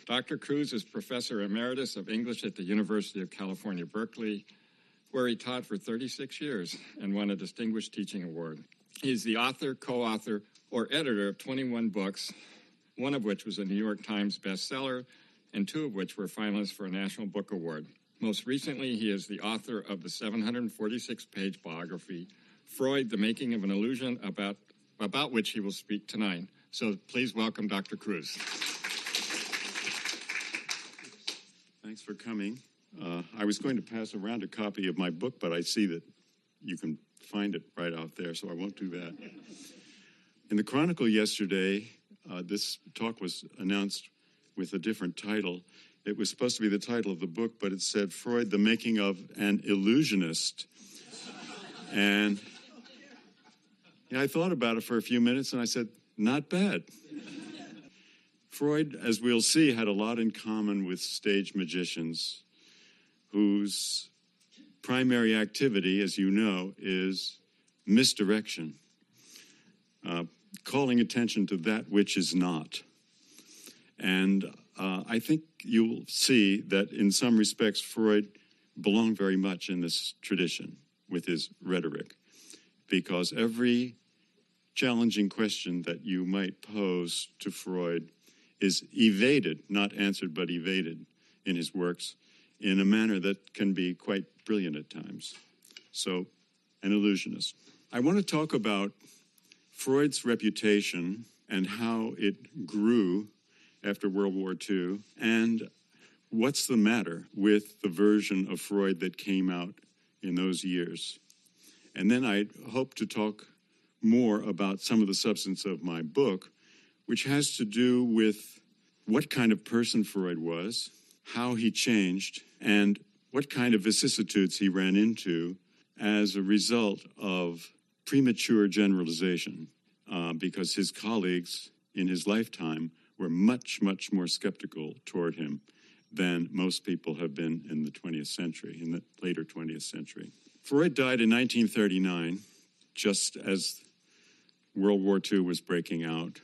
Dr. Crews is Professor Emeritus of English at the University of California Berkley, where he taught for 36 years and won a Distinguished Teaching Award. He is the author, co-author, or editor of 21 books, one of which was a New York Times bestseller, and two of which were finalists for a National Book Award. Most recently, he is the author of the 746-page biography, Freud, The Making of an Illusion, about which he will speak tonight. So please welcome Dr. Crews. Thanks for coming. I was going to pass around a copy of my book, but I see that you can find it right out there, so I won't do that. In the Chronicle yesterday, this talk was announced with a different title. It was supposed to be the title of the book, but it said, Freud, the Making of an Illusionist. And I thought about it for a few minutes, and I said, not bad. Freud, as we'll see, had a lot in common with stage magicians whose primary activity, as you know, is misdirection, calling attention to that which is not. And I think you'll see that in some respects, Freud belonged very much in this tradition with his rhetoric, because every challenging question that you might pose to Freud is evaded, not answered, but evaded in his works in a manner that can be quite brilliant at times. So, an illusionist. I want to talk about Freud's reputation and how it grew after World War II, and what's the matter with the version of Freud that came out in those years. And then I hope to talk more about some of the substance of my book, which has to do with what kind of person Freud was, how he changed, and what kind of vicissitudes he ran into as a result of premature generalization, because his colleagues in his lifetime were much, much more skeptical toward him than most people have been in the 20th century, in the later 20th century. Freud died in 1939, just as World War II was breaking out.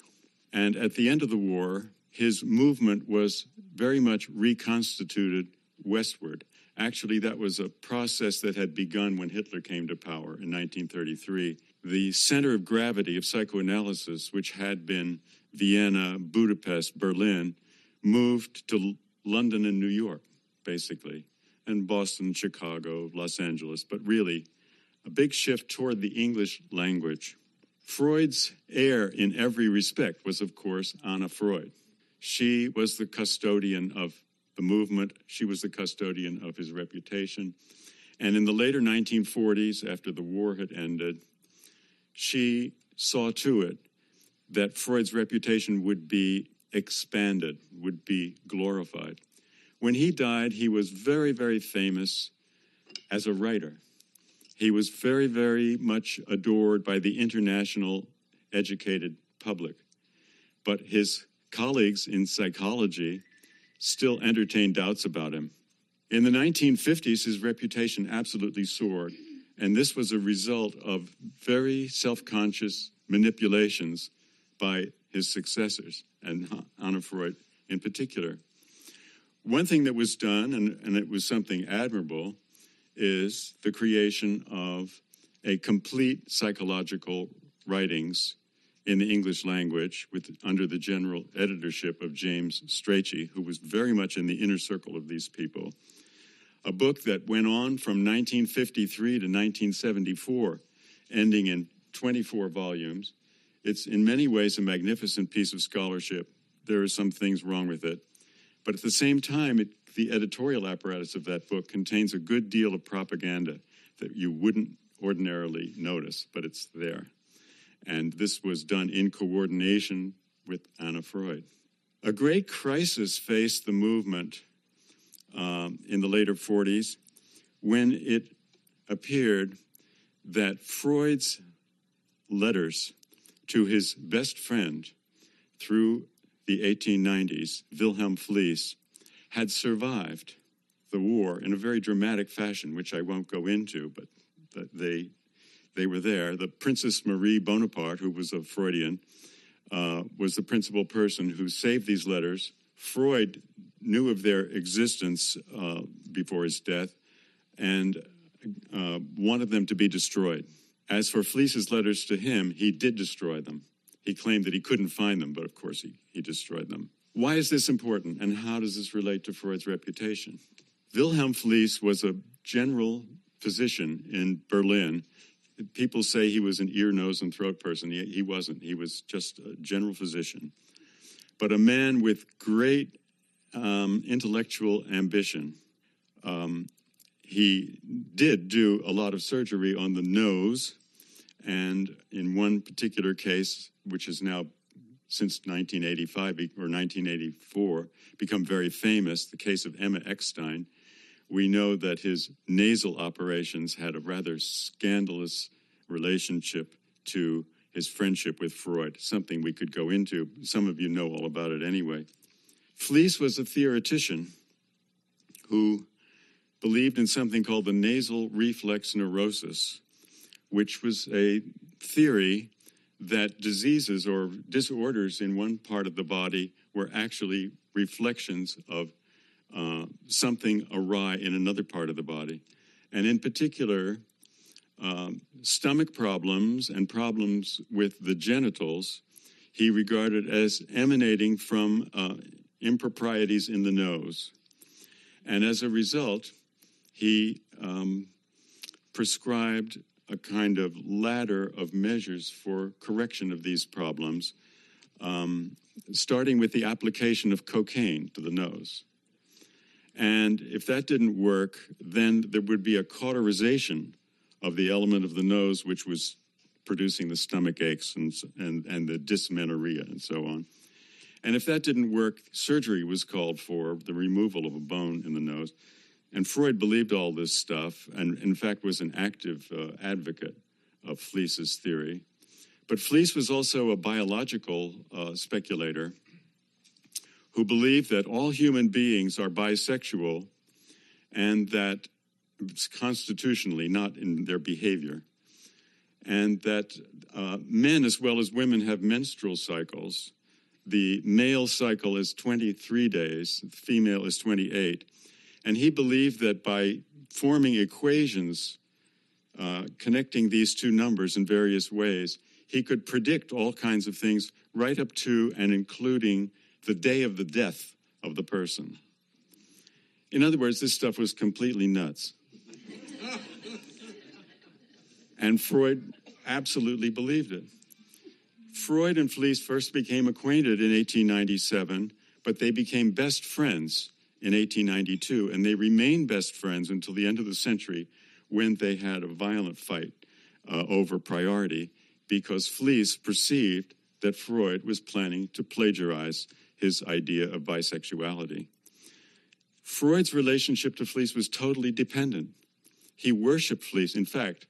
And at the end of the war, his movement was very much reconstituted westward. Actually, that was a process that had begun when Hitler came to power in 1933. The center of gravity of psychoanalysis, which had been Vienna, Budapest, Berlin, moved to London and New York, basically, and Boston, Chicago, Los Angeles, but really a big shift toward the English language. Freud's heir in every respect was, of course, Anna Freud. She was the custodian of the movement. She was the custodian of his reputation. And in the later 1940s, after the war had ended, she saw to it that Freud's reputation would be expanded, would be glorified. When he died, he was very, very famous as a writer. He was very, very much adored by the international educated public. But his colleagues in psychology still entertained doubts about him. In the 1950s, his reputation absolutely soared, and this was a result of very self-conscious manipulations by his successors, and Anna Freud in particular. One thing that was done, and it was something admirable, is the creation of a complete psychological writings in the English language under the general editorship of James Strachey, who was very much in the inner circle of these people. A book that went on from 1953 to 1974, ending in 24 volumes. It's in many ways a magnificent piece of scholarship. There are some things wrong with it. But at the same time, the editorial apparatus of that book contains a good deal of propaganda that you wouldn't ordinarily notice, but it's there. And this was done in coordination with Anna Freud. A great crisis faced the movement in the later 40s when it appeared that Freud's letters to his best friend through the 1890s, Wilhelm Fliess, had survived the war in a very dramatic fashion, which I won't go into, but they were there. The Princess Marie Bonaparte, who was a Freudian, was the principal person who saved these letters. Freud knew of their existence before his death and wanted them to be destroyed. As for Fliess's letters to him, he did destroy them. He claimed that he couldn't find them, but of course he destroyed them. Why is this important, and how does this relate to Freud's reputation? Wilhelm Fliess was a general physician in Berlin. People say he was an ear, nose, and throat person. He wasn't. He was just a general physician. But a man with great intellectual ambition. He did do a lot of surgery on the nose, and in one particular case, which is now since 1985 or 1984 become very famous, the case of Emma Eckstein, we know that his nasal operations had a rather scandalous relationship to his friendship with Freud, something we could go into. Some of you know all about it anyway. Fliess was a theoretician who believed in something called the nasal reflex neurosis, which was a theory that diseases or disorders in one part of the body were actually reflections of something awry in another part of the body. And in particular, stomach problems and problems with the genitals he regarded as emanating from improprieties in the nose. And as a result, he prescribed a kind of ladder of measures for correction of these problems, starting with the application of cocaine to the nose. And if that didn't work, then there would be a cauterization of the element of the nose, which was producing the stomach aches and the dysmenorrhea and so on. And if that didn't work, surgery was called for, the removal of a bone in the nose. And Freud believed all this stuff and, in fact, was an active advocate of Fliess's theory. But Fliess was also a biological speculator who believed that all human beings are bisexual and that constitutionally, not in their behavior, and that men as well as women have menstrual cycles. The male cycle is 23 days, the female is 28. And he believed that by forming equations connecting these two numbers in various ways, he could predict all kinds of things right up to and including the day of the death of the person. In other words, this stuff was completely nuts. And Freud absolutely believed it. Freud and Fliess first became acquainted in 1897, but they became best friends in 1892, and they remained best friends until the end of the century when they had a violent fight over priority because Fliess perceived that Freud was planning to plagiarize his idea of bisexuality. Freud's relationship to Fliess was totally dependent. He worshipped Fliess. In fact,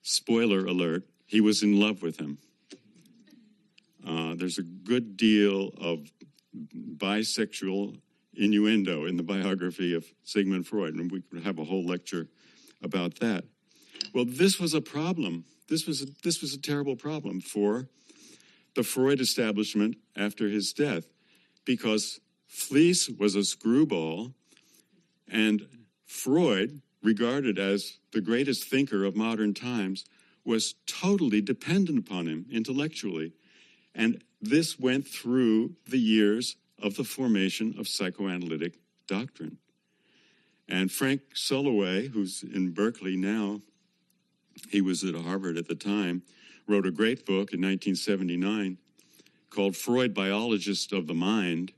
spoiler alert, he was in love with him. There's a good deal of bisexual innuendo in the biography of Sigmund Freud, and we could have a whole lecture about that. Well, this was a problem. This was a terrible problem for the Freud establishment after his death, because Fliess was a screwball, and Freud, regarded as the greatest thinker of modern times, was totally dependent upon him intellectually. And this went through the years of the formation of psychoanalytic doctrine. And Frank Soloway, who's in Berkeley now, he was at Harvard at the time, wrote a great book in 1979 called Freud, Biologist of the Mind,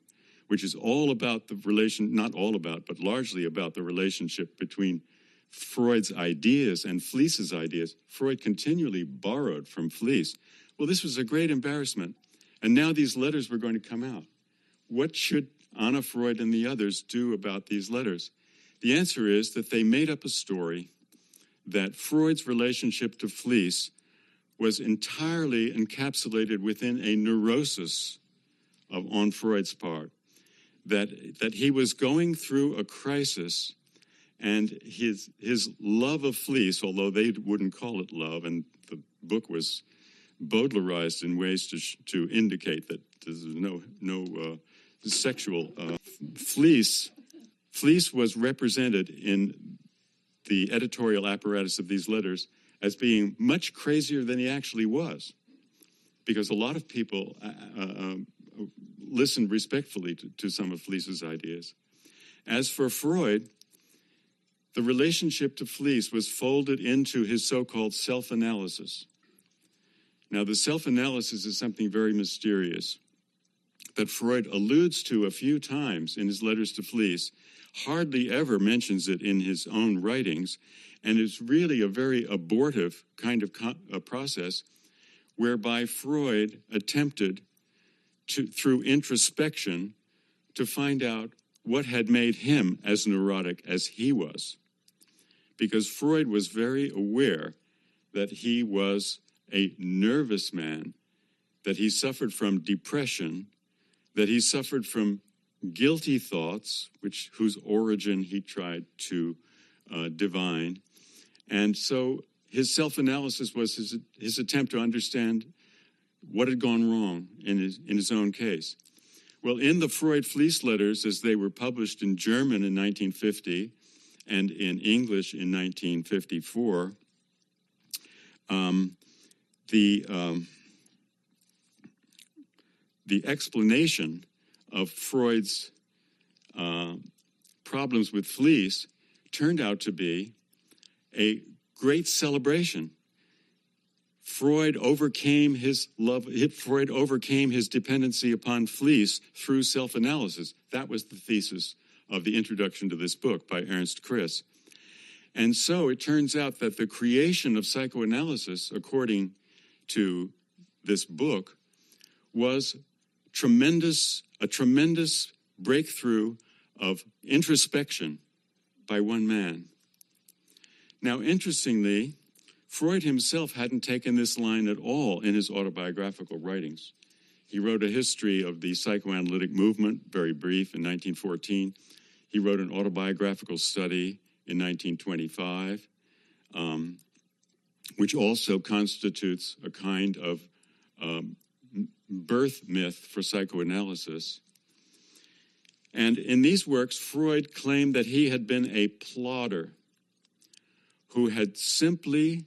which is all about the relation, not all about, but largely about the relationship between Freud's ideas and Fliess's ideas. Freud continually borrowed from Fliess. Well, this was a great embarrassment. And now these letters were going to come out. What should Anna Freud and the others do about these letters? The answer is that they made up a story that Freud's relationship to Fliess was entirely encapsulated within a neurosis on Freud's part, that he was going through a crisis, and his love of Fliess, although they wouldn't call it love, and the book was Baudelarized in ways to indicate that there's no sexual. Fleece was represented in the editorial apparatus of these letters as being much crazier than he actually was, because a lot of people listened respectfully to some of Fleece's ideas. As for Freud, the relationship to Fleece was folded into his so-called self-analysis. Now, the self-analysis is something very mysterious that Freud alludes to a few times in his letters to Fleece, hardly ever mentions it in his own writings, and it's really a very abortive kind of process whereby Freud attempted to, through introspection, to find out what had made him as neurotic as he was. Because Freud was very aware that he was a nervous man, that he suffered from depression, that he suffered from guilty thoughts, whose origin he tried to divine. And so his self-analysis was his attempt to understand what had gone wrong in his own case. Well, in the Freud-Fleece letters, as they were published in German in 1950 and in English in 1954, the explanation of Freud's problems with Fleece turned out to be a great celebration. Freud overcame his dependency upon Fleece through self-analysis. That was the thesis of the introduction to this book by Ernst Kriss. And so it turns out that the creation of psychoanalysis, according to this book, was a tremendous breakthrough of introspection by one man. Now, interestingly, Freud himself hadn't taken this line at all in his autobiographical writings. He wrote a history of the psychoanalytic movement, very brief, in 1914. He wrote an autobiographical study in 1925, which also constitutes a kind of birth myth for psychoanalysis. And in these works, Freud claimed that he had been a plodder who had simply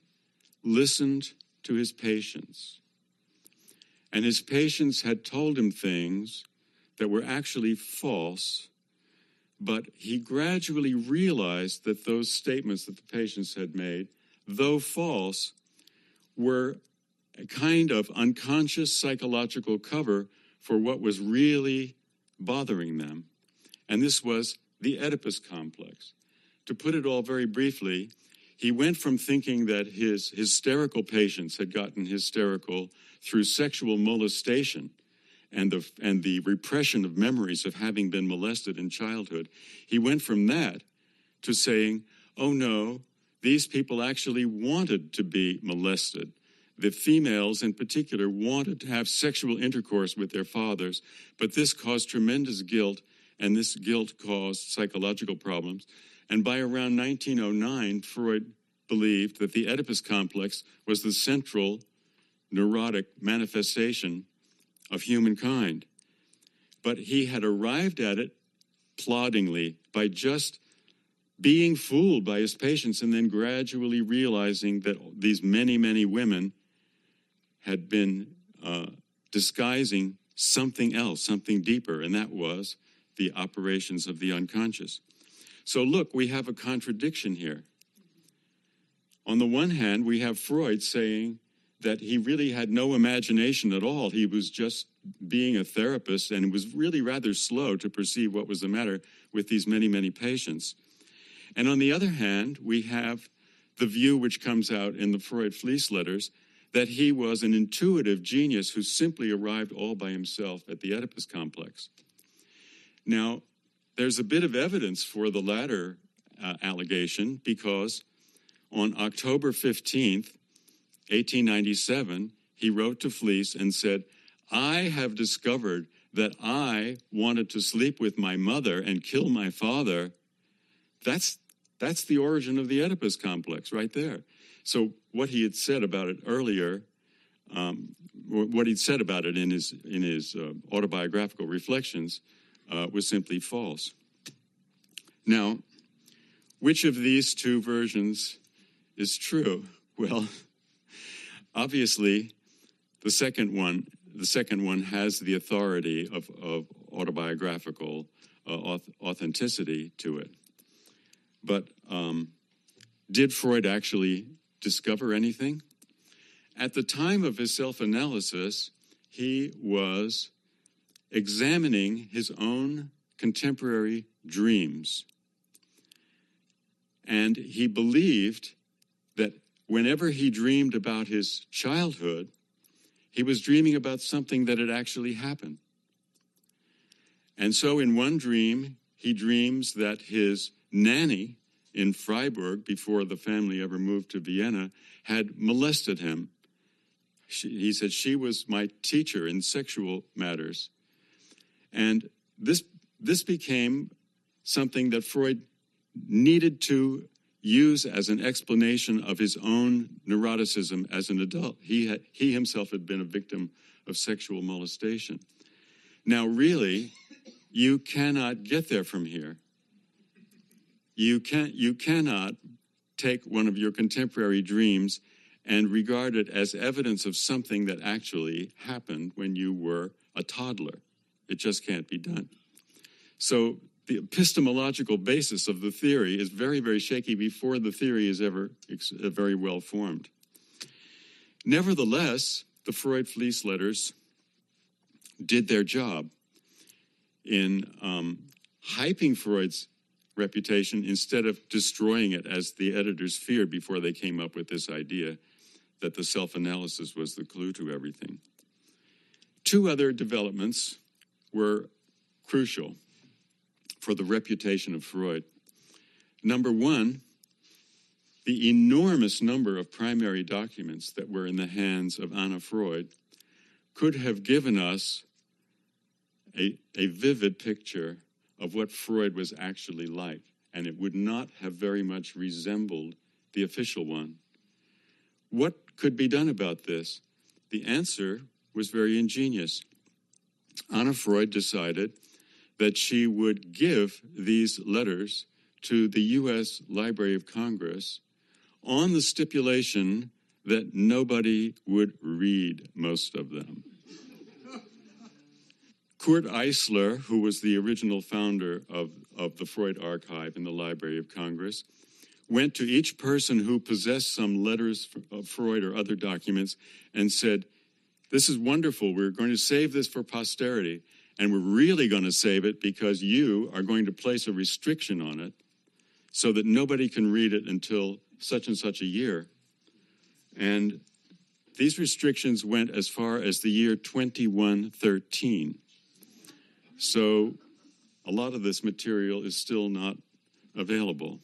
listened to his patients. And his patients had told him things that were actually false, but he gradually realized that those statements that the patients had made, though false, were a kind of unconscious psychological cover for what was really bothering them. And this was the Oedipus complex. To put it all very briefly, he went from thinking that his hysterical patients had gotten hysterical through sexual molestation and the repression of memories of having been molested in childhood. He went from that to saying, oh no, these people actually wanted to be molested. The females in particular wanted to have sexual intercourse with their fathers, but this caused tremendous guilt, and this guilt caused psychological problems. And by around 1909, Freud believed that the Oedipus complex was the central neurotic manifestation of humankind. But he had arrived at it ploddingly by just being fooled by his patients and then gradually realizing that these many, many women had been disguising something else, something deeper, and that was the operations of the unconscious. So look, we have a contradiction here. On the one hand, we have Freud saying that he really had no imagination at all. He was just being a therapist and was really rather slow to perceive what was the matter with these many, many patients. And on the other hand, we have the view which comes out in the Freud-Fleece letters that he was an intuitive genius who simply arrived all by himself at the Oedipus complex. Now, there's a bit of evidence for the latter allegation because on October 15th, 1897, he wrote to Fleece and said, I have discovered that I wanted to sleep with my mother and kill my father. That's the origin of the Oedipus complex right there. So what he had said about it earlier, what he'd said about it in his autobiographical reflections was simply false. Now, which of these two versions is true? Well, obviously, the second one has the authority of autobiographical authenticity to it. But did Freud actually discover anything? At the time of his self-analysis, he was examining his own contemporary dreams. And he believed that whenever he dreamed about his childhood, he was dreaming about something that had actually happened. And so in one dream, he dreams that his nanny in Freiburg, before the family ever moved to Vienna, had molested him. He said, she was my teacher in sexual matters. And this became something that Freud needed to use as an explanation of his own neuroticism as an adult. He himself had been a victim of sexual molestation. Now, really, you cannot get there from here. You cannot take one of your contemporary dreams and regard it as evidence of something that actually happened when you were a toddler. It just can't be done. So the epistemological basis of the theory is very, very shaky before the theory is ever very well formed. Nevertheless, the Freud Fleece letters did their job in hyping Freud's reputation instead of destroying it, as the editors feared before they came up with this idea that the self-analysis was the clue to everything. Two other developments were crucial for the reputation of Freud. Number one, the enormous number of primary documents that were in the hands of Anna Freud could have given us a vivid picture of what Freud was actually like, and it would not have very much resembled the official one. What could be done about this? The answer was very ingenious. Anna Freud decided that she would give these letters to the U.S. Library of Congress on the stipulation that nobody would read most of them. Kurt Eisler, who was the original founder of the Freud Archive in the Library of Congress, went to each person who possessed some letters of Freud or other documents and said, "This is wonderful. We're going to save this for posterity, and we're really going to save it because you are going to place a restriction on it so that nobody can read it until such and such a year." And these restrictions went as far as the year 2113. So a lot of this material is still not available.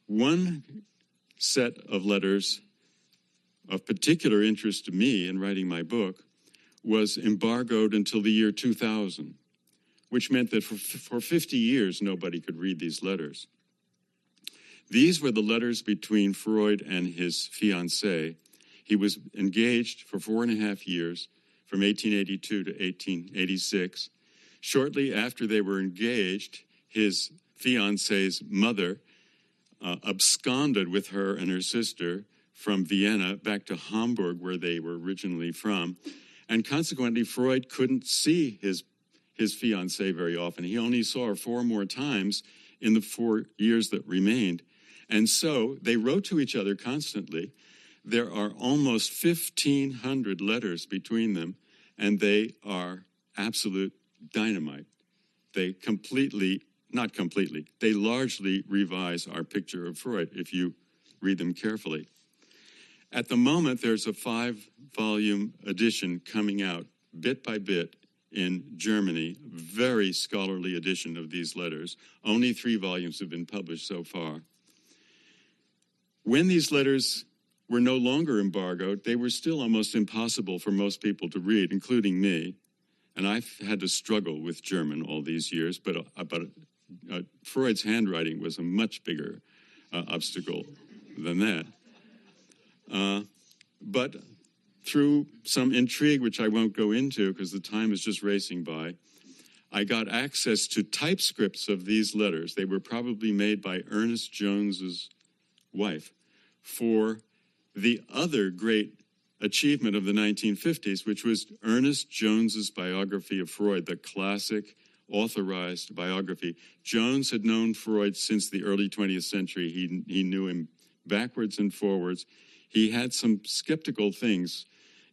One set of letters of particular interest to me in writing my book was embargoed until the year 2000, which meant that for 50 years nobody could read these letters. These were the letters between Freud and his fiancée. He was engaged for 4.5 years, from 1882 to 1886. Shortly after they were engaged, his fiancée's mother absconded with her and her sister from Vienna back to Hamburg, where they were originally from. And consequently, Freud couldn't see his fiancée very often. He only saw her 4 more times in the 4 years that remained. And so they wrote to each other constantly. There are almost 1,500 letters between them, and they are absolute dynamite. They they largely revise our picture of Freud if you read them carefully. At the moment, there's a 5-volume edition coming out bit by bit in Germany, very scholarly edition of these letters. Only 3 volumes have been published so far. When these letters were no longer embargoed, they were still almost impossible for most people to read, including me. And I've had to struggle with German all these years, but Freud's handwriting was a much bigger obstacle than that. But through some intrigue, which I won't go into because the time is just racing by, I got access to typescripts of these letters. They were probably made by Ernest Jones's wife for the other great achievement of the 1950s, which was Ernest Jones's biography of Freud, the classic authorized biography. Jones had known Freud since the early 20th century. He knew him backwards and forwards. He had some skeptical things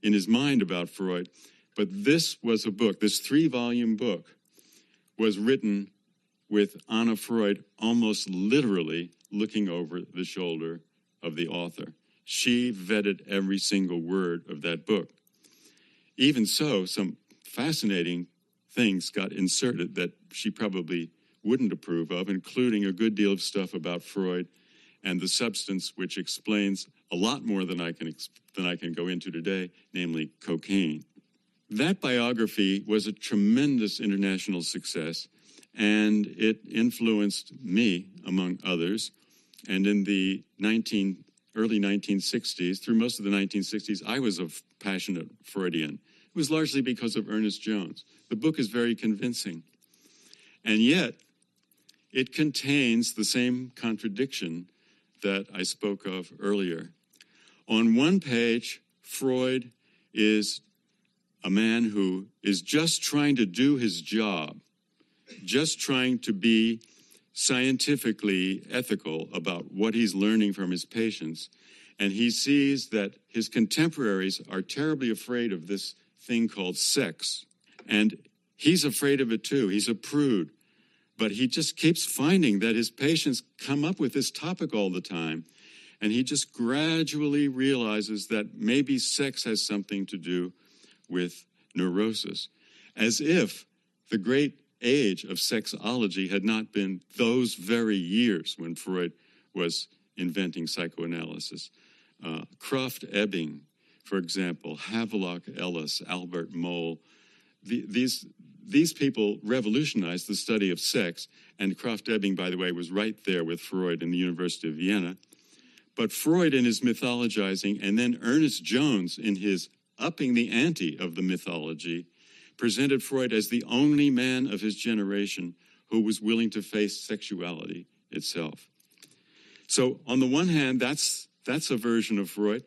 in his mind about Freud, but this was a book, this 3-volume book, was written with Anna Freud almost literally looking over the shoulder of the author. She vetted every single word of that book. Even so, some fascinating things got inserted that she probably wouldn't approve of, including a good deal of stuff about Freud and the substance which explains a lot more than I can go into today, namely cocaine. That biography was a tremendous international success, and it influenced me, among others. And in the early 1960s, through most of the 1960s, I was a passionate Freudian. It was largely because of Ernest Jones. The book is very convincing. And yet, it contains the same contradiction that I spoke of earlier. On one page, Freud is a man who is just trying to do his job, just trying to be scientifically ethical about what he's learning from his patients. And he sees that his contemporaries are terribly afraid of this thing called sex. And he's afraid of it too. He's a prude. But he just keeps finding that his patients come up with this topic all the time. And he just gradually realizes that maybe sex has something to do with neurosis, as if the great age of sexology had not been those very years when Freud was inventing psychoanalysis. Krafft-Ebing, for example, Havelock Ellis, Albert Moll, these people revolutionized the study of sex, and Krafft-Ebing, by the way, was right there with Freud in the University of Vienna. But Freud in his mythologizing, and then Ernest Jones in his upping the ante of the mythology, presented Freud as the only man of his generation who was willing to face sexuality itself. So on the one hand, that's a version of Freud,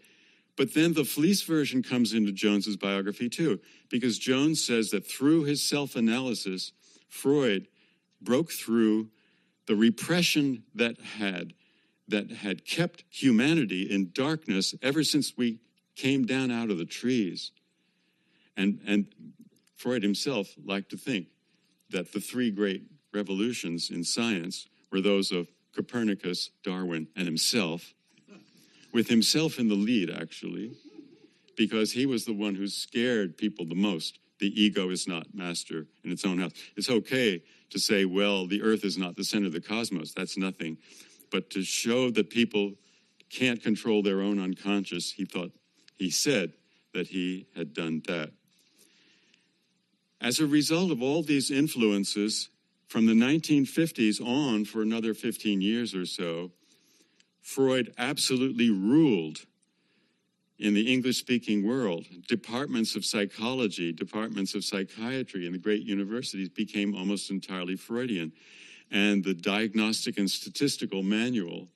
but then the Fleece version comes into Jones's biography too, because Jones says that through his self-analysis, Freud broke through the repression that had kept humanity in darkness ever since we came down out of the trees. And Freud himself liked to think that the 3 great revolutions in science were those of Copernicus, Darwin, and himself, with himself in the lead, actually, because he was the one who scared people the most. The ego is not master in its own house. It's okay to say, well, the earth is not the center of the cosmos. That's nothing. But to show that people can't control their own unconscious, he said that he had done that. As a result of all these influences, from the 1950s on for another 15 years or so, Freud absolutely ruled in the English-speaking world. Departments of psychology, departments of psychiatry in the great universities became almost entirely Freudian. And the Diagnostic and Statistical Manual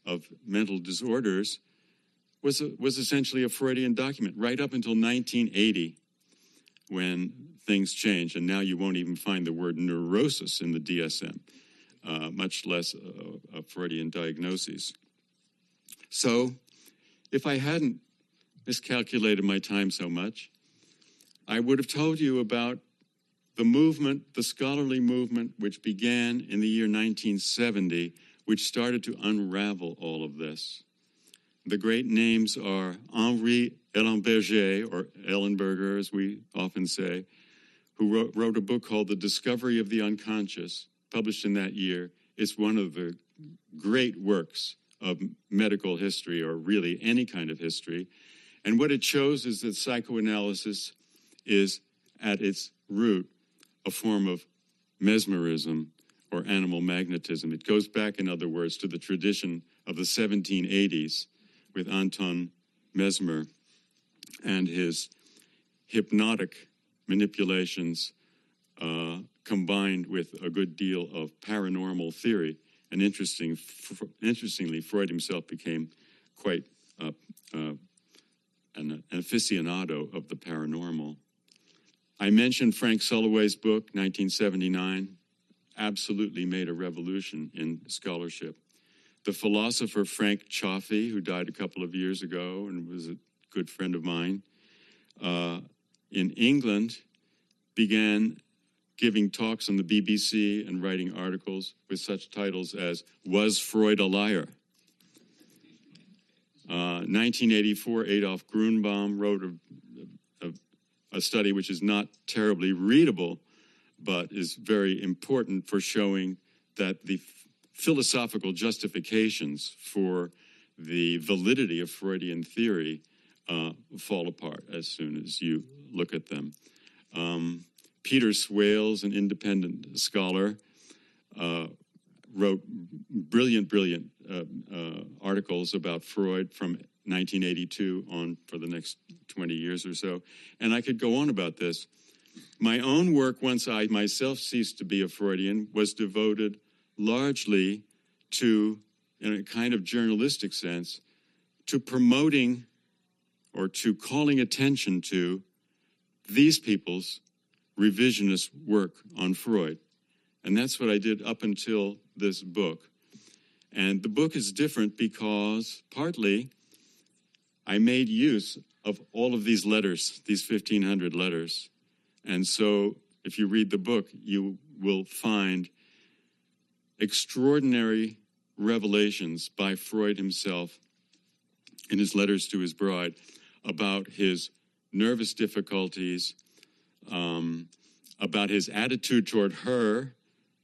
of Mental Disorders was essentially a Freudian document right up until 1980, when things changed. And now you won't even find the word neurosis in the DSM, much less a Freudian diagnosis. So if I hadn't miscalculated my time so much, I would have told you about the movement, the scholarly movement, which began in the year 1970, which started to unravel all of this. The great names are Henri Ellenberger, or Ellenberger, as we often say, who wrote a book called The Discovery of the Unconscious, published in that year. It's one of the great works of medical history, or really any kind of history. And what it shows is that psychoanalysis is, at its root, a form of mesmerism or animal magnetism. It goes back, in other words, to the tradition of the 1780s with Anton Mesmer and his hypnotic manipulations combined with a good deal of paranormal theory. And interestingly, Freud himself became quite an aficionado of the paranormal. I mentioned Frank Sulloway's book, 1979, absolutely made a revolution in scholarship. The philosopher Frank Chaffee, who died a couple of years ago and was a good friend of mine, in England began giving talks on the BBC and writing articles with such titles as "Was Freud a Liar?" 1984, Adolf Grunbaum wrote a study which is not terribly readable, but is very important for showing that the philosophical justifications for the validity of Freudian theory fall apart as soon as you look at them. Peter Swales, an independent scholar, wrote brilliant articles about Freud from 1982 on for the next 20 years or so. And I could go on about this. My own work, once I myself ceased to be a Freudian, was devoted largely to, in a kind of journalistic sense, to promoting or to calling attention to these people's revisionist work on Freud. And that's what I did up until this book. And the book is different because partly I made use of all of these letters, these 1,500 letters. And so if you read the book, you will find extraordinary revelations by Freud himself in his letters to his bride about his nervous difficulties, about his attitude toward her,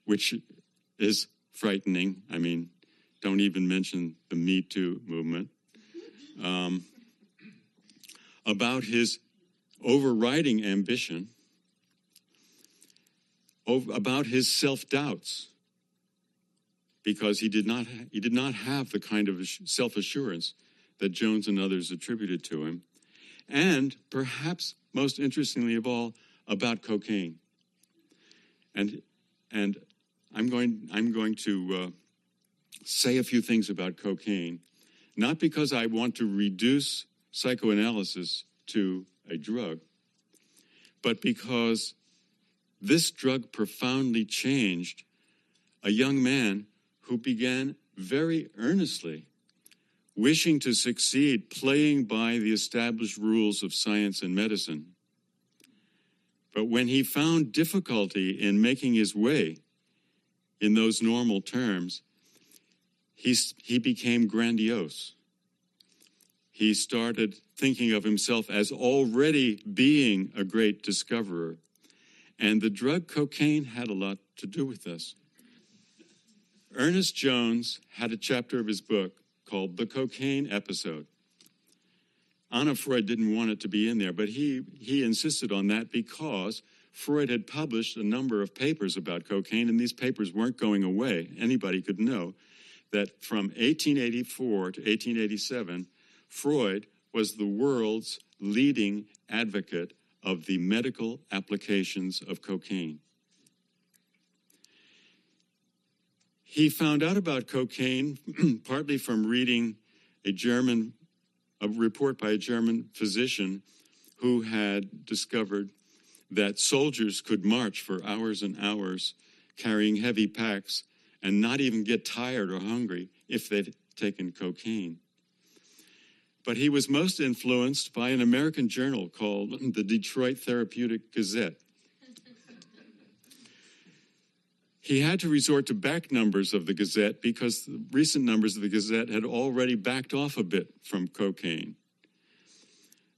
which is frightening. I mean, don't even mention the Me Too movement. About his overriding ambition, about his self-doubts, because he did not have the kind of self-assurance that Jones and others attributed to him, and perhaps most interestingly of all, about cocaine. And I'm going to say a few things about cocaine, not because I want to reduce psychoanalysis to a drug, but because this drug profoundly changed a young man who began very earnestly wishing to succeed, playing by the established rules of science and medicine. But when he found difficulty in making his way in those normal terms, he became grandiose. He started thinking of himself as already being a great discoverer. And the drug cocaine had a lot to do with this. Ernest Jones had a chapter of his book called The Cocaine Episode. Anna Freud didn't want it to be in there, but he insisted on that because Freud had published a number of papers about cocaine, and these papers weren't going away. Anybody could know that from 1884 to 1887, Freud was the world's leading advocate of the medical applications of cocaine. He found out about cocaine partly from reading a report by a German physician who had discovered that soldiers could march for hours and hours carrying heavy packs and not even get tired or hungry if they'd taken cocaine. But he was most influenced by an American journal called the Detroit Therapeutic Gazette. He had to resort to back numbers of the Gazette because the recent numbers of the Gazette had already backed off a bit from cocaine.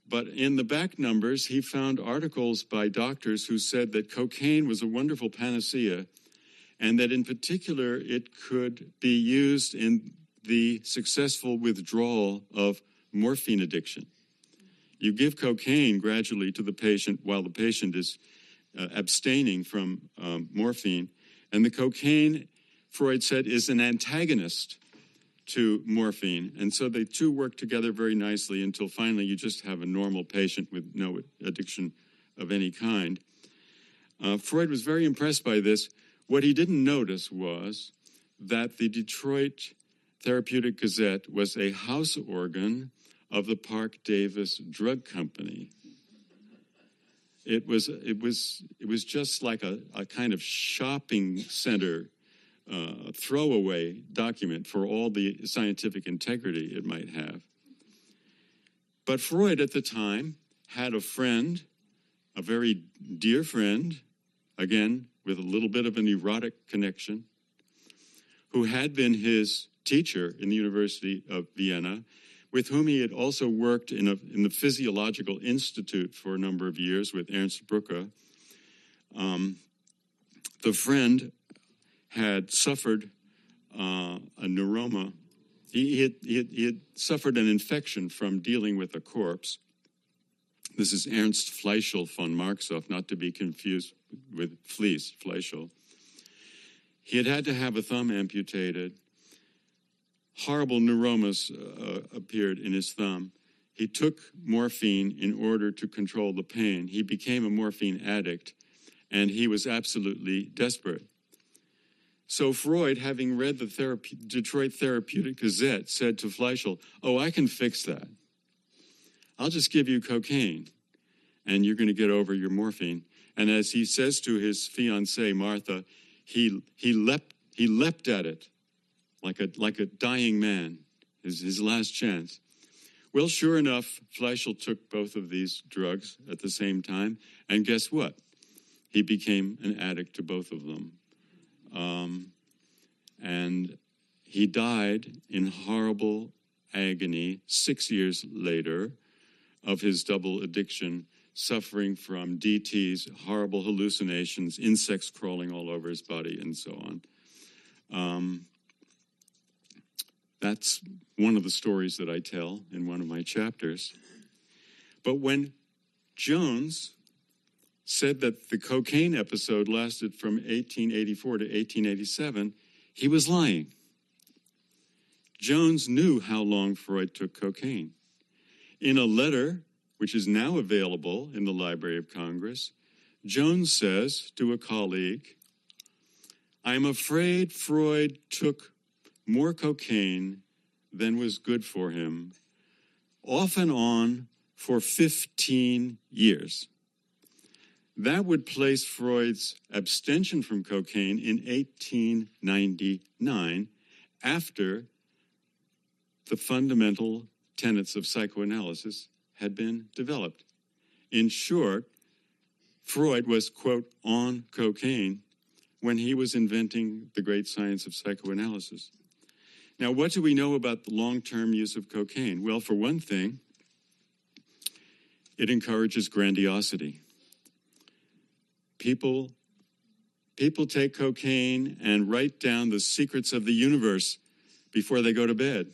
But in the back numbers, he found articles by doctors who said that cocaine was a wonderful panacea and that in particular it could be used in the successful withdrawal of morphine addiction. You give cocaine gradually to the patient while the patient is abstaining from morphine. And the cocaine, Freud said, is an antagonist to morphine. And so they two work together very nicely until finally you just have a normal patient with no addiction of any kind. Freud was very impressed by this. What he didn't notice was that the Detroit Therapeutic Gazette was a house organ of the Park Davis Drug Company. It was just like a kind of shopping center throwaway document for all the scientific integrity it might have. But Freud at the time had a friend, a very dear friend, again, with a little bit of an erotic connection, who had been his teacher in the University of Vienna, with whom he had also worked in the Physiological Institute for a number of years with Ernst Brücke. The friend had suffered a neuroma. He had suffered an infection from dealing with a corpse. This is Ernst Fleischl von Marxhoff, not to be confused with Fliess, Fleischl. He had to have a thumb amputated. Horrible neuromas appeared in his thumb. He took morphine in order to control the pain. He became a morphine addict, and he was absolutely desperate. So Freud, having read the Detroit Therapeutic Gazette, said to Fleischl, "Oh, I can fix that. I'll just give you cocaine, and you're going to get over your morphine." And as he says to his fiancée, Martha, he leapt at it like a dying man, his last chance. Well, sure enough, Fleischl took both of these drugs at the same time, and guess what? He became an addict to both of them. And he died in horrible agony 6 years later of his double addiction, suffering from DTs, horrible hallucinations, insects crawling all over his body, and so on. That's one of the stories that I tell in one of my chapters. But when Jones said that the cocaine episode lasted from 1884 to 1887, he was lying. Jones knew how long Freud took cocaine. In a letter, which is now available in the Library of Congress, Jones says to a colleague, "I'm afraid Freud took more cocaine than was good for him, off and on for 15 years. That would place Freud's abstention from cocaine in 1899, after the fundamental tenets of psychoanalysis had been developed. In short, Freud was, quote, on cocaine when he was inventing the great science of psychoanalysis." Now, what do we know about the long-term use of cocaine? Well, for one thing, it encourages grandiosity. People take cocaine and write down the secrets of the universe before they go to bed.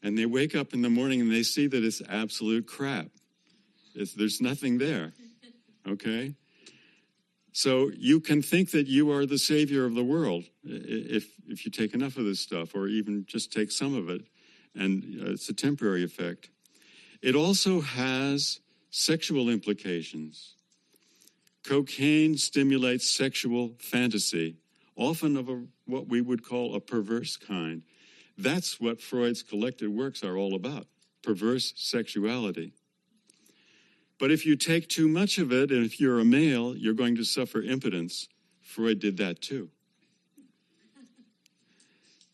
And they wake up in the morning and they see that it's absolute crap. There's nothing there, okay? So you can think that you are the savior of the world if you take enough of this stuff, or even just take some of it, and it's a temporary effect. It also has sexual implications. Cocaine stimulates sexual fantasy, often of what we would call a perverse kind. That's what Freud's collected works are all about, perverse sexuality. But if you take too much of it, and if you're a male, you're going to suffer impotence. Freud did that too.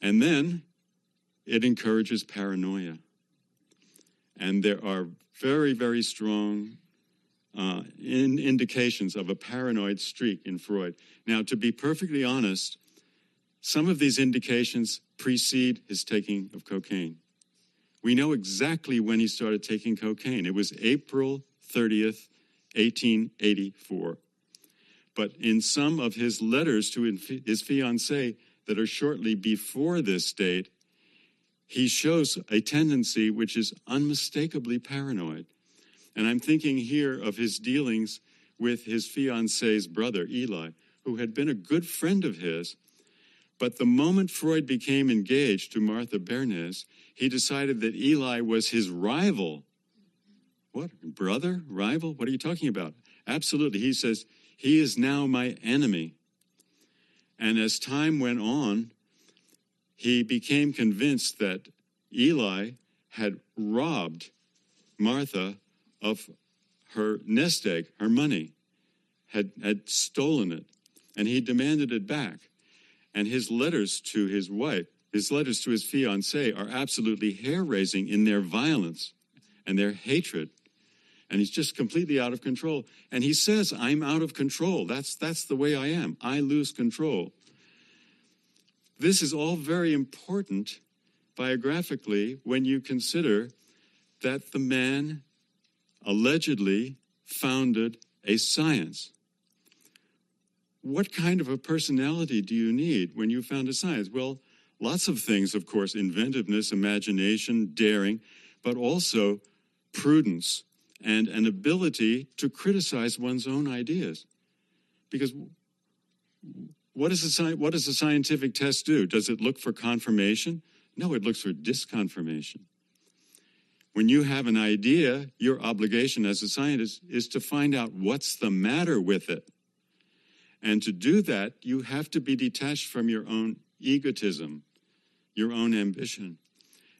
And then it encourages paranoia. And there are very, very strong indications of a paranoid streak in Freud. Now, to be perfectly honest, some of these indications precede his taking of cocaine. We know exactly when he started taking cocaine. It was April 30th, 1884. But in some of his letters to his fiancée that are shortly before this date, he shows a tendency which is unmistakably paranoid. And I'm thinking here of his dealings with his fiancée's brother, Eli, who had been a good friend of his. But the moment Freud became engaged to Martha Bernays, he decided that Eli was his rival. What? Brother? Rival? What are you talking about? Absolutely. He says He is now my enemy. And as time went on, he became convinced that Eli had robbed Martha of her nest egg, her money, had stolen it, and he demanded it back. And his letters to his wife, his letters to his fiancée are absolutely hair-raising in their violence and their hatred. And he's just completely out of control. And he says, I'm out of control. That's the way I am. I lose control. This is all very important biographically when you consider that the man allegedly founded a science. What kind of a personality do you need when you found a science? Well, lots of things, of course, inventiveness, imagination, daring, but also prudence and an ability to criticize one's own ideas. Because what does a scientific test do? Does it look for confirmation? No, it looks for disconfirmation. When you have an idea, your obligation as a scientist is to find out what's the matter with it. And to do that, you have to be detached from your own egotism, your own ambition.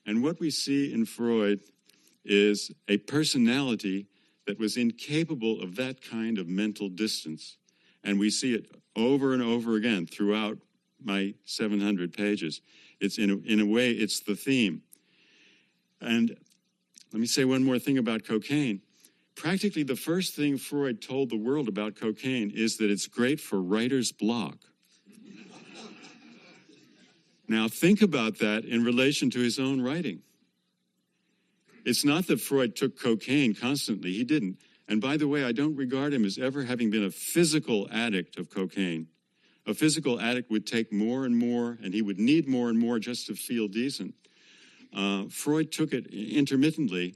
And what we see in Freud is a personality that was incapable of that kind of mental distance. And we see it over and over again throughout my 700 pages. It's in a way, it's the theme. And let me say one more thing about cocaine. Practically the first thing Freud told the world about cocaine is that it's great for writer's block. Now think about that in relation to his own writing. It's not that Freud took cocaine constantly. He didn't. And by the way, I don't regard him as ever having been a physical addict of cocaine. A physical addict would take more and more, and he would need more and more just to feel decent. Freud took it intermittently,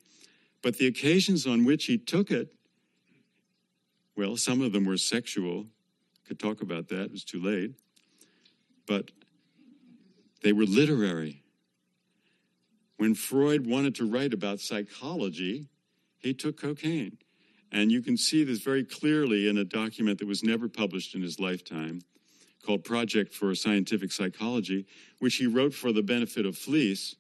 but the occasions on which he took it, well, some of them were sexual. Could talk about that. It was too late. But they were literary. When Freud wanted to write about psychology, he took cocaine. And you can see this very clearly in a document that was never published in his lifetime called Project for Scientific Psychology, which he wrote for the benefit of Fleece.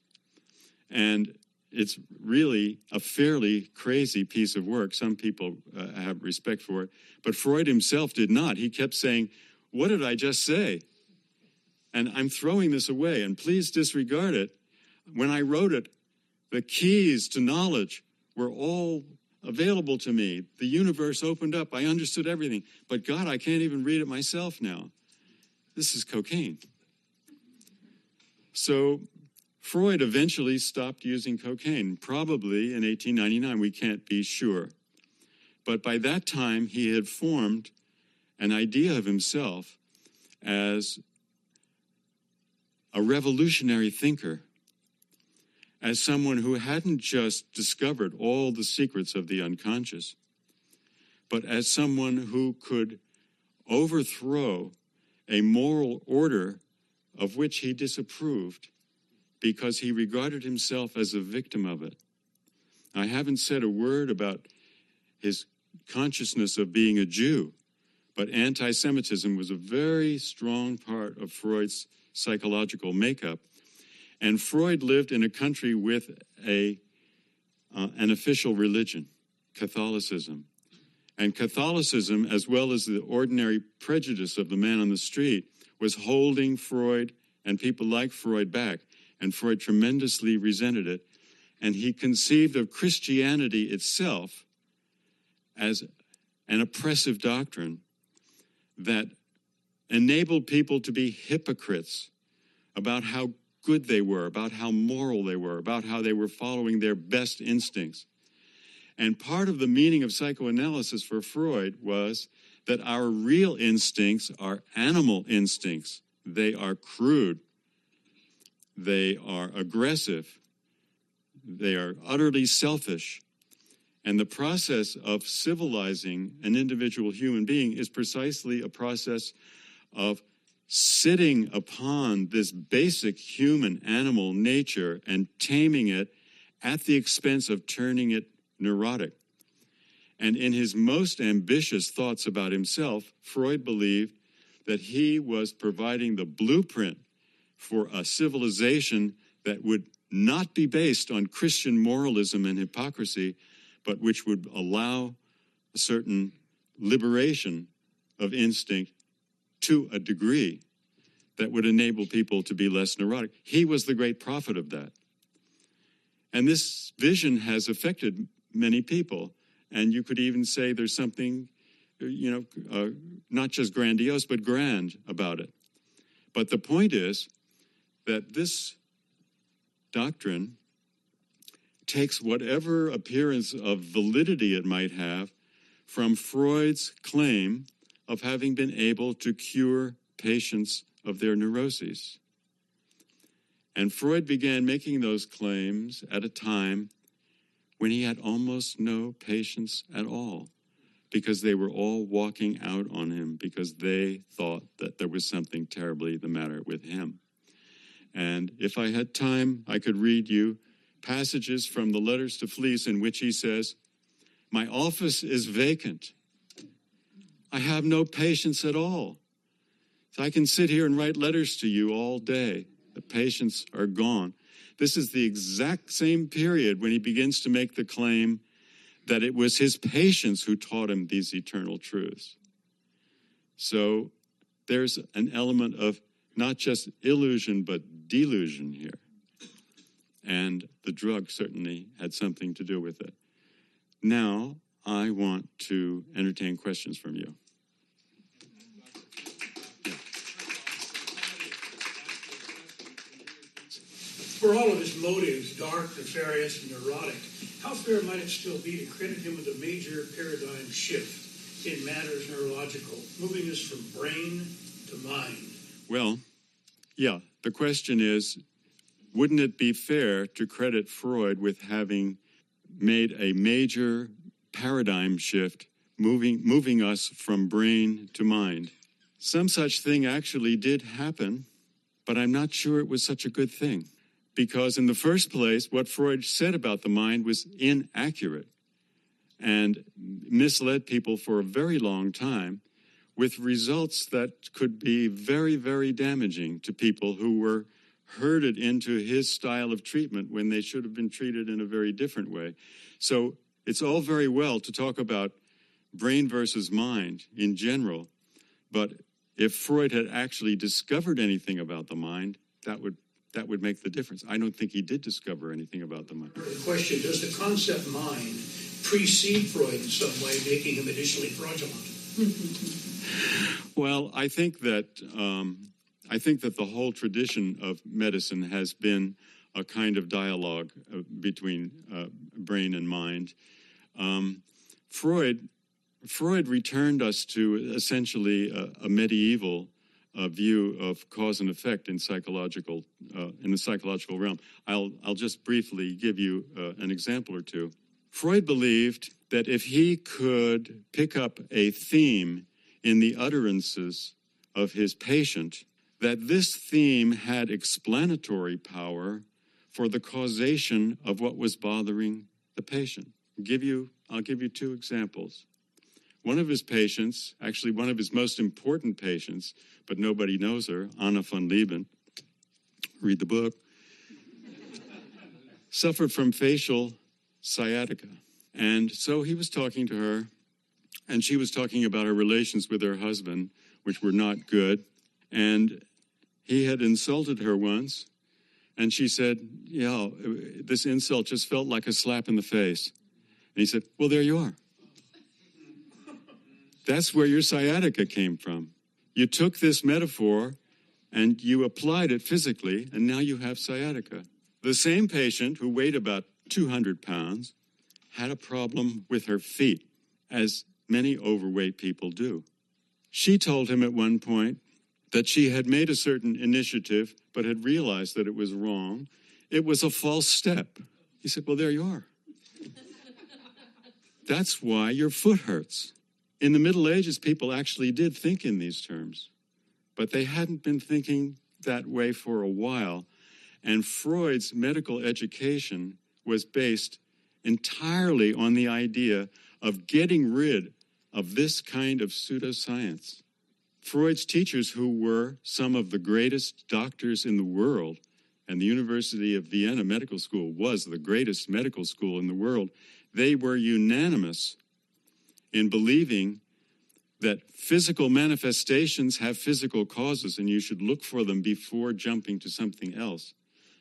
And it's really a fairly crazy piece of work. Some people have respect for it. But Freud himself did not. He kept saying, what did I just say? And I'm throwing this away, and please disregard it. When I wrote it, the keys to knowledge were all available to me. The universe opened up. I understood everything. But God, I can't even read it myself now. This is cocaine. So Freud eventually stopped using cocaine, probably in 1899. We can't be sure. But by that time, he had formed an idea of himself as a revolutionary thinker, as someone who hadn't just discovered all the secrets of the unconscious, but as someone who could overthrow a moral order of which he disapproved because he regarded himself as a victim of it. I haven't said a word about his consciousness of being a Jew, but anti-Semitism was a very strong part of Freud's psychological makeup. And Freud lived in a country with an official religion, Catholicism. And Catholicism, as well as the ordinary prejudice of the man on the street, was holding Freud and people like Freud back. And Freud tremendously resented it. And he conceived of Christianity itself as an oppressive doctrine that enabled people to be hypocrites about how good they were, about how moral they were, about how they were following their best instincts. And part of the meaning of psychoanalysis for Freud was that our real instincts are animal instincts. They are crude. They are aggressive. They are utterly selfish. And the process of civilizing an individual human being is precisely a process of sitting upon this basic human animal nature and taming it at the expense of turning it neurotic. And in his most ambitious thoughts about himself, Freud believed that he was providing the blueprint for a civilization that would not be based on Christian moralism and hypocrisy, but which would allow a certain liberation of instinct to a degree that would enable people to be less neurotic. He was the great prophet of that. And this vision has affected many people. And you could even say there's something, not just grandiose, but grand about it. But the point is that this doctrine takes whatever appearance of validity it might have from Freud's claim of having been able to cure patients of their neuroses. And Freud began making those claims at a time when he had almost no patients at all, because they were all walking out on him because they thought that there was something terribly the matter with him. And if I had time, I could read you passages from the letters to Fliess in which he says, "My office is vacant. I have no patients at all. So I can sit here and write letters to you all day. The patients are gone." This is the exact same period when he begins to make the claim that it was his patients who taught him these eternal truths. So there's an element of not just illusion, but delusion here. And the drug certainly had something to do with it. Now, I want to entertain questions from you. For all of his motives, dark, nefarious, and neurotic, how fair might it still be to credit him with a major paradigm shift in matters neurological, moving us from brain to mind? Well, yeah, the question is, wouldn't it be fair to credit Freud with having made a major paradigm shift, moving us from brain to mind? Some such thing actually did happen, but I'm not sure it was such a good thing. Because in the first place, what Freud said about the mind was inaccurate and misled people for a very long time, with results that could be very, very damaging to people who were herded into his style of treatment when they should have been treated in a very different way. So it's all very well to talk about brain versus mind in general, but if Freud had actually discovered anything about the mind, that would make the difference. I don't think he did discover anything about the mind. The question, does the concept mind precede Freud in some way, making him initially fraudulent? Well, I think that the whole tradition of medicine has been a kind of dialogue between brain and mind. Freud returned us to essentially a medieval view of cause and effect in the psychological realm. I'll just briefly give you an example or two. Freud believed that if he could pick up a theme in the utterances of his patient, that this theme had explanatory power for the causation of what was bothering the patient. I'll give you two examples. One of his patients, actually one of his most important patients, but nobody knows her, Anna von Lieben, read the book, suffered from facial sciatica. And so he was talking to her, and she was talking about her relations with her husband, which were not good. And he had insulted her once, and she said, "Yeah, this insult just felt like a slap in the face." And he said, "Well, there you are. That's where your sciatica came from. You took this metaphor and you applied it physically, and now you have sciatica." The same patient, who weighed about 200 pounds, had a problem with her feet, as many overweight people do. She told him at one point that she had made a certain initiative, but had realized that it was wrong. It was a false step. He said, "Well, there you are. That's why your foot hurts." In the Middle Ages, people actually did think in these terms, but they hadn't been thinking that way for a while. And Freud's medical education was based entirely on the idea of getting rid of this kind of pseudoscience. Freud's teachers, who were some of the greatest doctors in the world, and the University of Vienna Medical School was the greatest medical school in the world, they were unanimous in believing that physical manifestations have physical causes, and you should look for them before jumping to something else.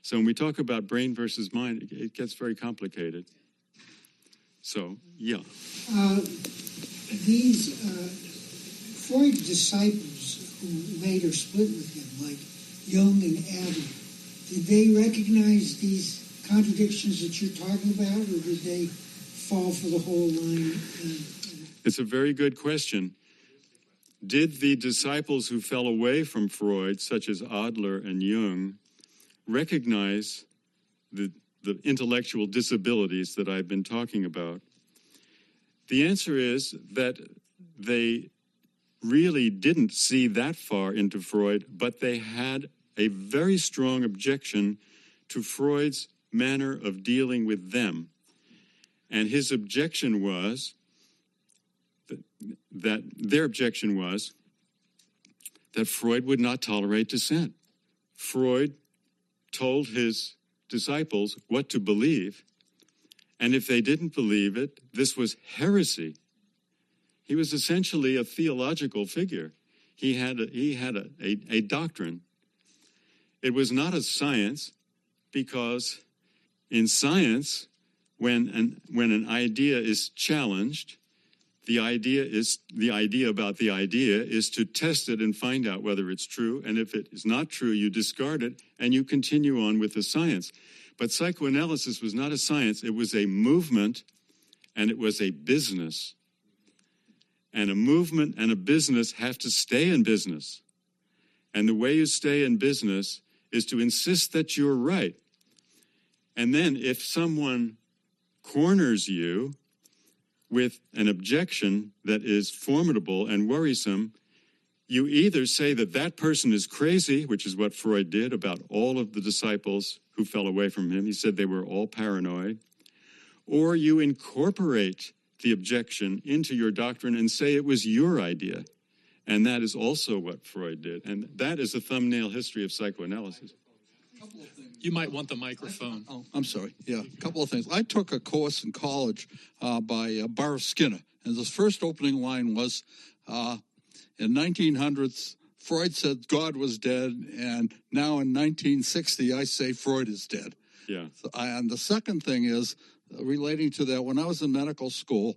So when we talk about brain versus mind, it gets very complicated. So, yeah. These Freud disciples who later split with him, like Jung and Adler, did they recognize these contradictions that you're talking about, or did they fall for the whole line? It's a very good question. Did the disciples who fell away from Freud, such as Adler and Jung, recognize the intellectual disabilities that I've been talking about? The answer is that they really didn't see that far into Freud, but they had a very strong objection to Freud's manner of dealing with them. And his objection was that their objection was that Freud would not tolerate dissent. Freud told his disciples what to believe, and if they didn't believe it, this was heresy. He was essentially a theological figure. He had a doctrine. It was not a science, because in science, when an idea is challenged, the idea about the idea is to test it and find out whether it's true. And if it is not true, you discard it and you continue on with the science. But psychoanalysis was not a science. It was a movement, and it was a business. And a movement and a business have to stay in business. And the way you stay in business is to insist that you're right. And then if someone corners you with an objection that is formidable and worrisome, you either say that that person is crazy, which is what Freud did about all of the disciples who fell away from him. He said they were all paranoid. Or you incorporate the objection into your doctrine and say it was your idea. And that is also what Freud did. And that is a thumbnail history of psychoanalysis. You might want the microphone. I'm sorry. Yeah, a couple of things. I took a course in college by Bar Skinner, and the first opening line was, in 1900s, Freud said God was dead, and now in 1960, I say Freud is dead. Yeah. And the second thing is, relating to that, when I was in medical school,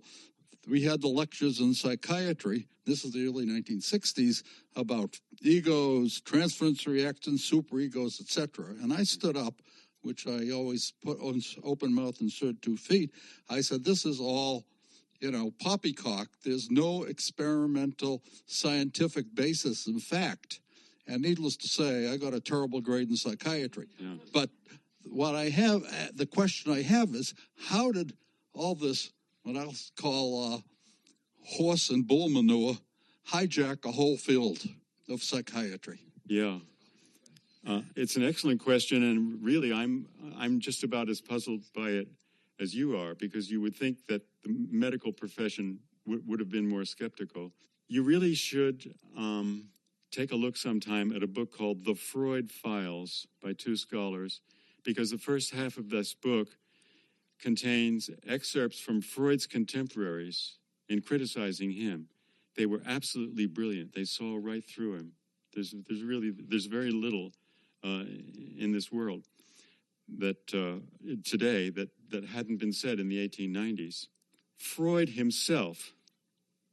we had the lectures in psychiatry, this is the early 1960s, about egos, transference reactants, superegos, etc. And I stood up, which I always put on open mouth, insert 2 feet. I said, this is all, poppycock. There's no experimental scientific basis in fact. And needless to say, I got a terrible grade in psychiatry. Yeah. But what I have, the question I have is, how did all this, what I'll call horse and bull manure, hijack a whole field of psychiatry? Yeah. It's an excellent question, and really I'm just about as puzzled by it as you are, because you would think that the medical profession would have been more skeptical. You really should take a look sometime at a book called The Freud Files by 2 scholars, because the first half of this book contains excerpts from Freud's contemporaries in criticizing him. They were absolutely brilliant. They saw right through him. There's very little in this world that today that hadn't been said in the 1890s. Freud himself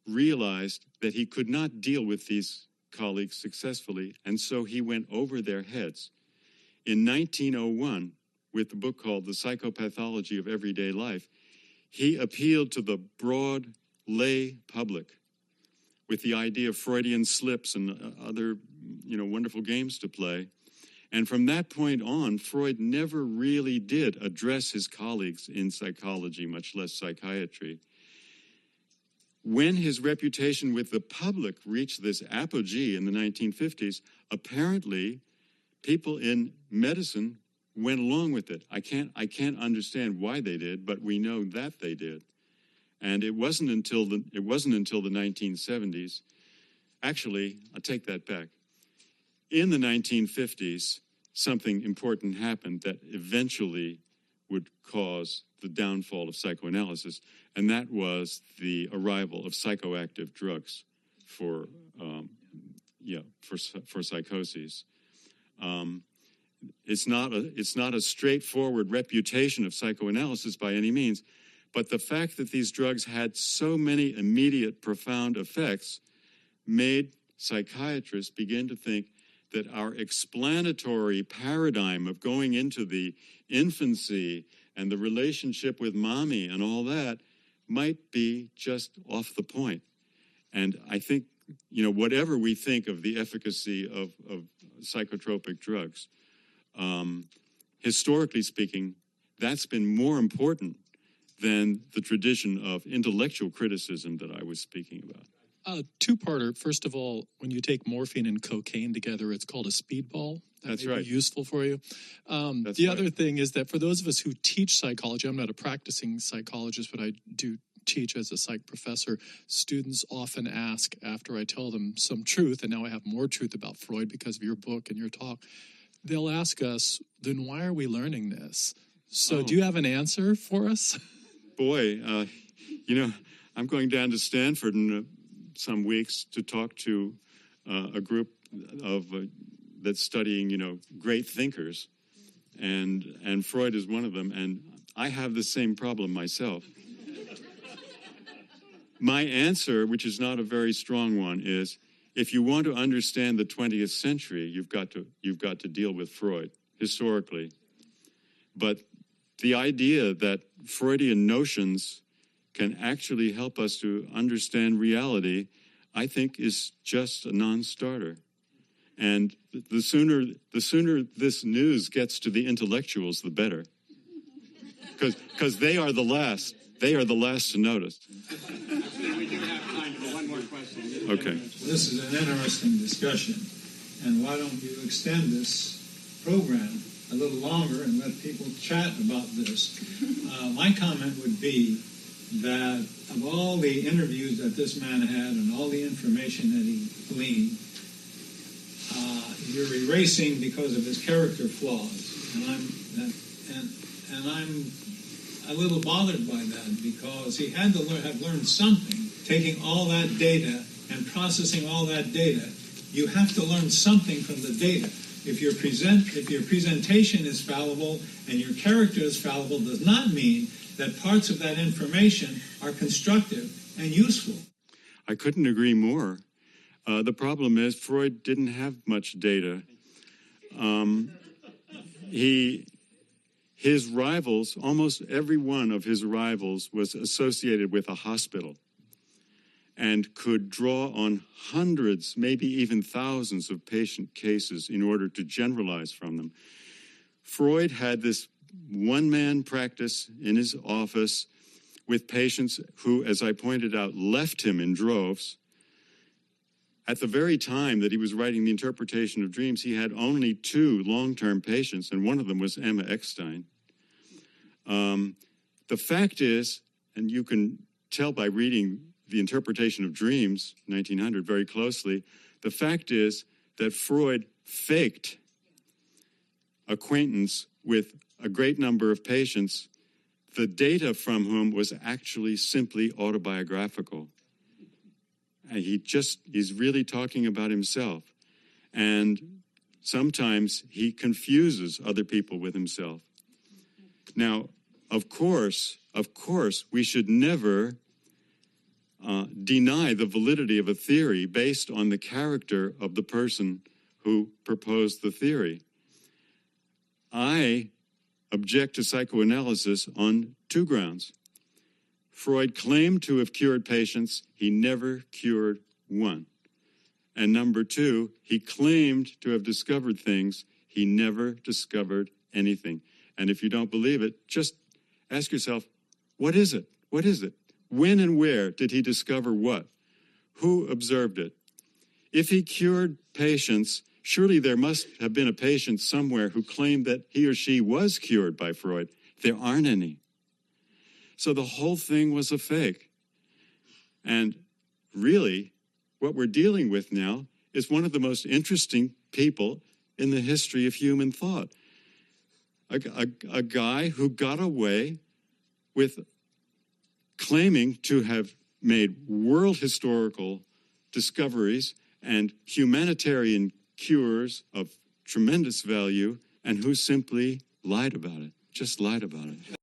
realized that he could not deal with these colleagues successfully, and so he went over their heads. In 1901, with the book called The Psychopathology of Everyday Life, he appealed to the broad lay public with the idea of Freudian slips and other, wonderful games to play. And from that point on, Freud never really did address his colleagues in psychology, much less psychiatry. When his reputation with the public reached this apogee in the 1950s, apparently people in medicine went along with it. I can't understand why they did, but we know that they did. And it wasn't until the 1970s. Actually, I'll take that back. In the 1950s, something important happened that eventually would cause the downfall of psychoanalysis, and that was the arrival of psychoactive drugs for psychoses. It's not a straightforward reputation of psychoanalysis by any means, but the fact that these drugs had so many immediate, profound effects made psychiatrists begin to think that our explanatory paradigm of going into the infancy and the relationship with mommy and all that might be just off the point. And I think, whatever we think of the efficacy of psychotropic drugs, historically speaking, that's been more important than the tradition of intellectual criticism that I was speaking about. Two-parter. First of all, when you take morphine and cocaine together, it's called a speedball. That's may right. Be useful for you. The other thing is that for those of us who teach psychology, I'm not a practicing psychologist, but I do teach as a psych professor. Students often ask after I tell them some truth, and now I have more truth about Freud because of your book and your talk. They'll ask us, then why are we learning this? So do you have an answer for us? Boy, I'm going down to Stanford in some weeks to talk to a group of that's studying, great thinkers, and Freud is one of them, and I have the same problem myself. My answer, which is not a very strong one, is if you want to understand the 20th century, you've got to deal with Freud historically. But the idea that Freudian notions can actually help us to understand reality, I think, is just a non-starter. And the sooner this news gets to the intellectuals, the better, because they are the last. They are the last to notice. We do have time for one more question. Okay. This is an interesting discussion, and why don't you extend this program a little longer and let people chat about this? My comment would be that of all the interviews that this man had and all the information that he gleaned, you're erasing because of his character flaws, and I'm a little bothered by that because he had to have learned something. Taking all that data and processing all that data, you have to learn something from the data. If your presentation is fallible and your character is fallible, does not mean that parts of that information are constructive and useful. I couldn't agree more. The problem is Freud didn't have much data. His rivals, almost every one of his rivals was associated with a hospital and could draw on hundreds, maybe even thousands of patient cases in order to generalize from them. Freud had this one-man practice in his office with patients who, as I pointed out, left him in droves. At the very time that he was writing The Interpretation of Dreams, he had only 2 long-term patients, and one of them was Emma Eckstein. The fact is, and you can tell by reading The Interpretation of Dreams, 1900, very closely, the fact is that Freud faked acquaintance with a great number of patients, the data from whom was actually simply autobiographical. And he's really talking about himself. And sometimes he confuses other people with himself. Now, of course, we should never deny the validity of a theory based on the character of the person who proposed the theory. I object to psychoanalysis on 2 grounds. Freud claimed to have cured patients. He never cured one. And number 2, he claimed to have discovered things. He never discovered anything. And if you don't believe it, just ask yourself, what is it? What is it? When and where did he discover what? Who observed it? If he cured patients, surely there must have been a patient somewhere who claimed that he or she was cured by Freud. There aren't any. So the whole thing was a fake. And really, what we're dealing with now is one of the most interesting people in the history of human thought. A guy who got away with claiming to have made world historical discoveries and humanitarian cures of tremendous value, and who simply lied about it, just lied about it.